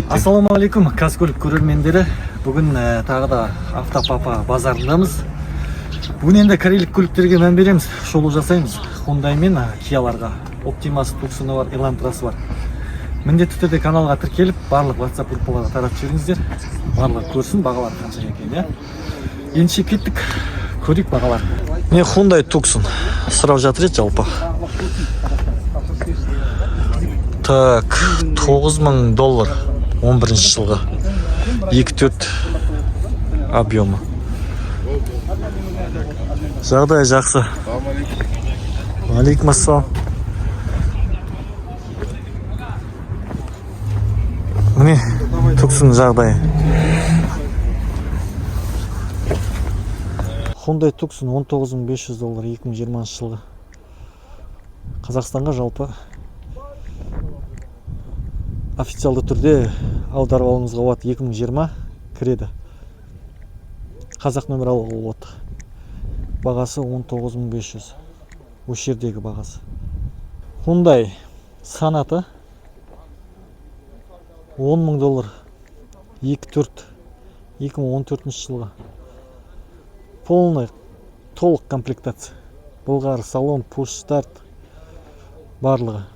Ассаламу алейкум, Казкөлік көрермендері. Бүгін тағы да автопапа базарындамыз. Бүгін енді корейлік көліктерге мән береміз, шолу жасаймыз. Hyundai мен Kia'ларға. Optimus Tucson'ы бар, Elantra'сы бар. Міндетті түрде каналға тіркеліп, барлық WhatsApp группаларға таратып жіберіңіздер. Барлығы көрсін, бағалар қанша екен, Ендеше кеттік, көрейік бағалар. Не Hyundai Tucson сұрап жатыр еді жалпы. Так, $9,000 11-ші жылғы 2.4 объемы. Жағдай жақсы. Алейкум ассалам. Міне Tucson жағдайы. Hyundai Tucson $19,500 2020 жылғы. Қазақстанға жалпы официалды түрде аударып алуыңызға болады, 2020 кіреді. Қазақ нөмір алуға болады. Бағасы $19,500. Осы жердегі бағасы. Hyundai Sonata $10,000 2.4 2014 жылғы. Полный, толық комплектация. Былғары салон, push-start барлығы.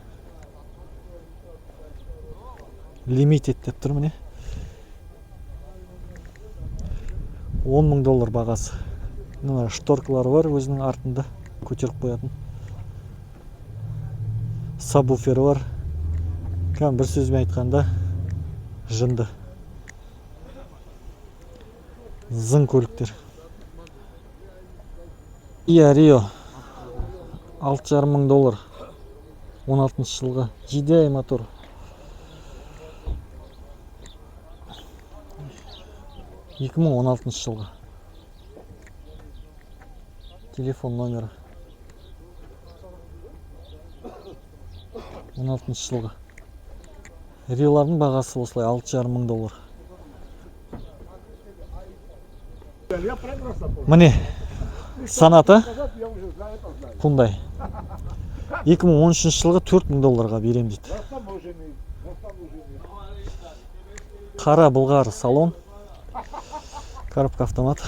Limited деп тұр міне. $10,000 бағасы. Мына шторкалары бар өзінің артында, көтеріп қоятын. Сабвуфері бар. Бір сөзбен айтқанда жынды. Зың көліктер. Kia Rio $6,500 16 жылғы. GDI мотор. $2016 жылғы. Телефон номері 16 жылғы. Риолардың бағасы осылай $6,500. Міне Sonata Hyundai 2013 жылғы $4,000 берем дейді. Қара былғары салон. Коробка автомат.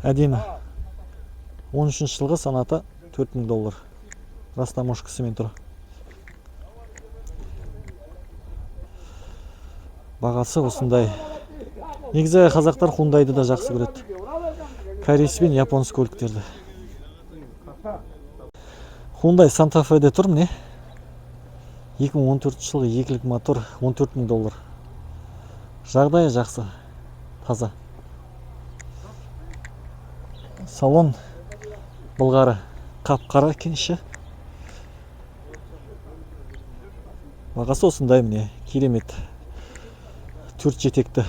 Әдемі. 13 жылғы Sonata $4,000. Растаможкасымен тұр. Бағасы осындай. Негізі қазақтар Hyundai'ды да жақсы көреді. Корейс пен японс көліктерді. Hyundai Santa Fe'де тұр міне. 2014 жылғы екілік мотор $14,000. Жағдайы жақсы. Таза. Салон былғары қап-қара кенші. Бағасы осындай міне. Керемет. 4 жетекті.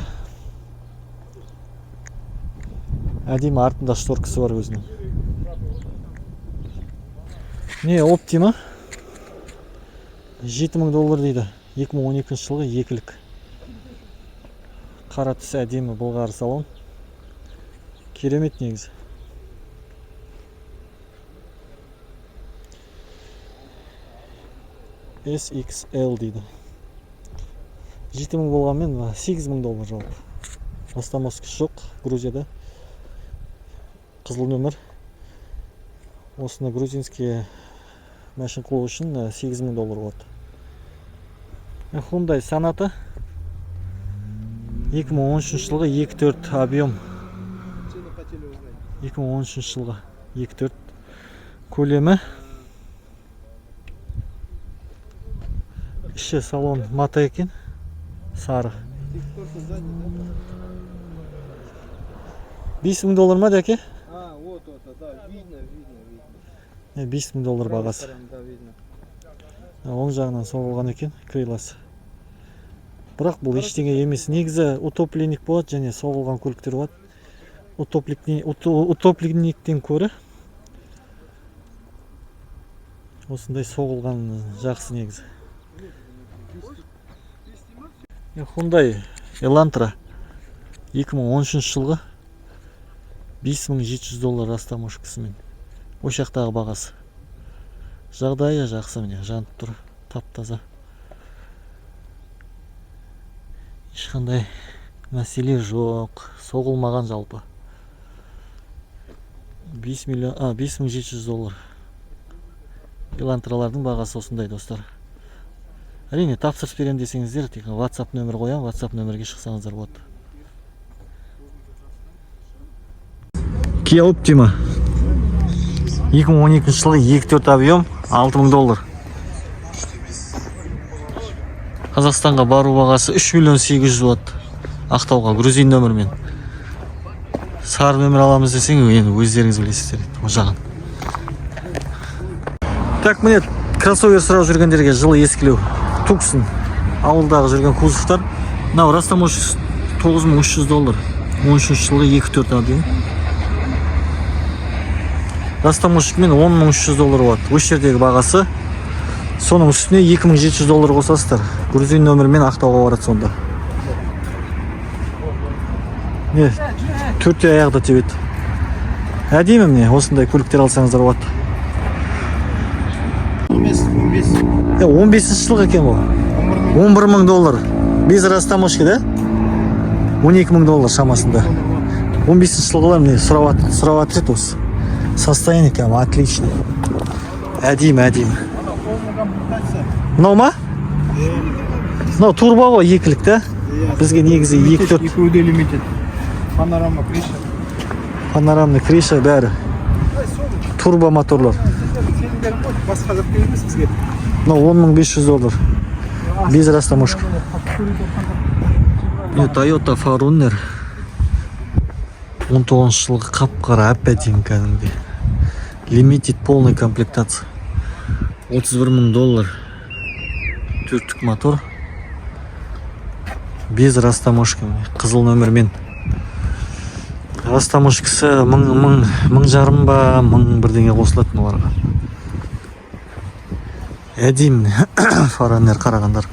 Әдемі артында шторкасы бар өзінің. Не Optima $7,000 дейді. 2012 жылғы екілік. Қара түсі әдемі былғары салон. Керемет негізі. SXL дейді. $7,000 болғанмен $8,000 жалпы. Растаможкасы жоқ Грузияда. Қызыл нөмір. Осыны грузинский машин қылу үшін $8,000 болады. Hyundai Sonata 2013 жылғы 2.4 объем. 2013 жылғы 2.4 көлемі. Іші салон мата екен. Сары. $5,000 ма дәке? $5,000 бағасы. Оң жағынан соғылған екен, крыласы. Бірақ бұл ештеңе емес. Негізі утопленник болады және соғылған көліктер болады. Утопленниктен көрі осындай соғылған жақсы негізі. Hyundai Elantra 2013 жылғы $5,700 растаможкасымен. Ошақтағы бағасы. Жағдайы жақсы міне, жанып тұр, тап-таза. ешқандай мәселе жоқ, соғылмаған жалпы. 5700 доллар. Елантралардың бағасы осындай, достар. Әрине, тапсырыс берем десеңіздер, тек WhatsApp нөмір қоям, WhatsApp нөмірге шықсаңыздар болады. Kia Optima 2012 жылы 2.4 объем, 6000 доллар. Қазақстанға бару бағасы 3.800.000 болады. Ақтауға грузин нөмірмен. Сары нөмір аламыз десең, енді өздеріңіз білесіздер, о жағын. Так, міне кроссовер сұрап жүргендерге жылы ескілеу. Туксон ауылдағы жүрген кузовтар. Мынау растамошек 9300 доллар. 13 жылы 2.4 объем. Растамошекмен 10300 доллар болады. Осы жердегі бағасы. Соның үстіне 2700 доллар қосасыздар. Грузин нөмірмен Ақтауға барады сонда. Не, төртте аяғда тебеді. Әдемі міне, осындай көліктер алсаңыздар болады. 15 жылғы екен ол. 11.000 доллар. Без растамошки, да? 12.000 доллар шамасында. 15 жылғылар міне сұрап атырет осы. Состояние кәм отлично. Әдемі. Мынау ма? Мынау турбо ғой, екілік, да? Бізге негізі 2.4. Екеуі де лимитед. Панорамный криша бәрі. Турбо моторлар. Басқа зат келмес бізге. Мынау 10500 доллар. Без растамошка. Toyota Forerunner 19 жылғы қап-қара әп-әдемі кәдімгідей. Limited полный комплектация. 31.000 доллар. Төрттік мотор. Без растамошка. Қызыл нөмірмен. Растамошкасы 1000 ба, 1000 бірдеңе қосылатын оларға. Әдемі Forerunner қарағандар.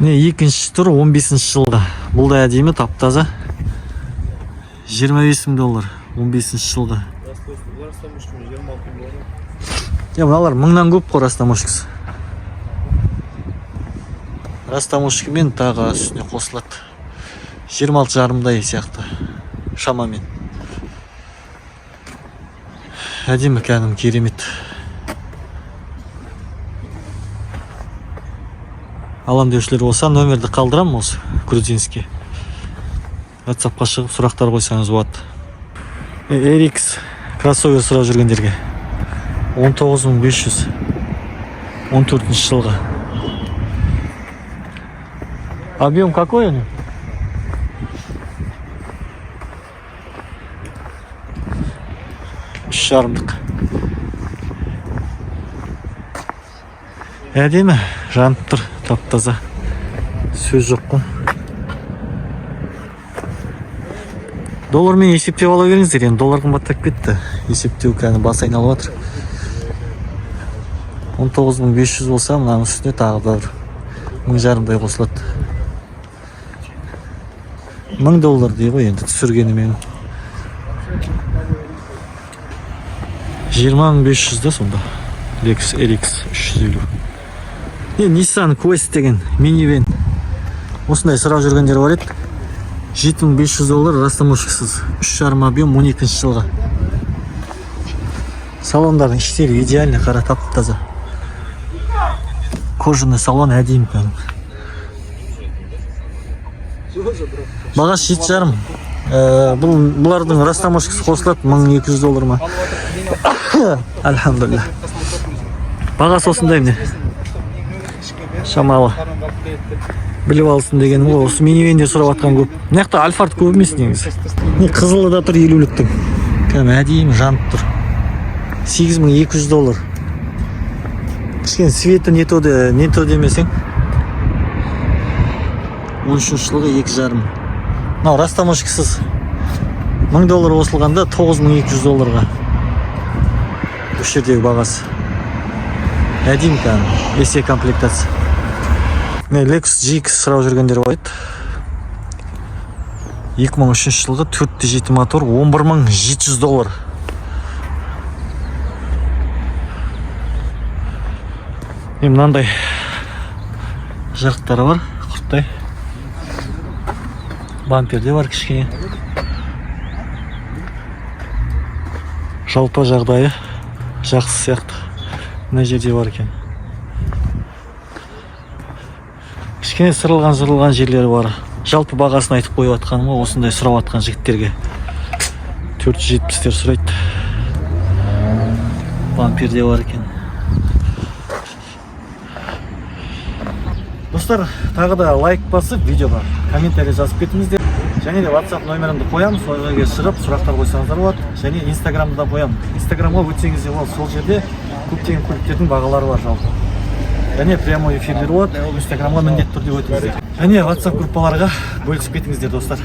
Не, екінші тұр 15 жылғы. Бұл да әдемі, таптаза. 25.000 доллар. 15 жылғы. Мыналар 1000-нан көп қой растамошкасы. Растамошкамен тағы үстіне қосылады. 26,5-дай сияқты. Шамамен. Әдемі кәдім керемет. Алам деушілер болса, нөмерді қалдырам осы грузинский. WhatsAppқа шығып сұрақтар қойсаңыз болады. RX кроссовер сұрап жүргендерге 19500. 14 жылғы. Объем какой он? Шармдық. Әдемі, жанып тұр, таптаза. Сөз жоқ қой. Доллармен есептеп ала беріңіздер, енді доллар қымбаттап кетті. Есептеу кәні бас айналып отыр. 19500 болса, мынаның үстіне тағы да 1000-дай қосылады. 1000 доллар дей ғой енді түсіргені мен. 20500 да сонда. Lexus RX 350. Nissan Quest деген минивэн. Осындай сұрап жүргендер бар еді. 7500 доллар растамошкасыз. 3,5 объем 12 жылғы. Салондардың іштері идеальный, қара тап-таза. Кожаный салон әдемі кәдім. Бағасы 7,5. Бұлардың растамошкасы қосылады 1200 доллар ма? Альхамдулилlah. Бағасы осындай міне. Шамалы. Біліп алсын деген ол, осы минивенде сұрап атқан көп. Мынақта Альфард көп емес негізі. Қызылы да тұр 50-ліктің. Кәдімгі әдейім жанып тұр. 8200 доллар. Кішкен светі не то демесең. 13 жылғы 2,5. Мынау растамошкасыз 1000 доллар қосылғанда 9200 долларға. Осы жердегі бағасы. Әдейім кәдімгі. Есе комплектация. Lexus GX сұрап жүргендер байт. 2003 жылғы 4.7 мотор 11700 доллар. мынандай жарықтары бар, құрттай. Бамперде бар кішкене. Жалпы жағдайы жақсы сияқты. Мына жерде бар екен. Кішкене сырылған жерлері бар. Жалпы бағасын айтып қойып атқаным ғой, осындай сұрап атқан жігіттерге 470-тер сұрайды. Бамперде бар екен. Достар, тағы да лайк басып, видеоға комментарий жазып кетіңіздер. Және де WhatsApp номерімді қоямын, сол жерге шығып сұрақтар қойсаңыздар болады. Және Instagramды да қоямын. Instagramға өтсеңіз де болады, сол жерде көптеген көліктердің бағалары бар жалпы. Және прямой эфирлер болады, Instagramға міндетті түрде өтіңіздер. Және WhatsApp группаларға бөлісіп кетіңіздер, достар.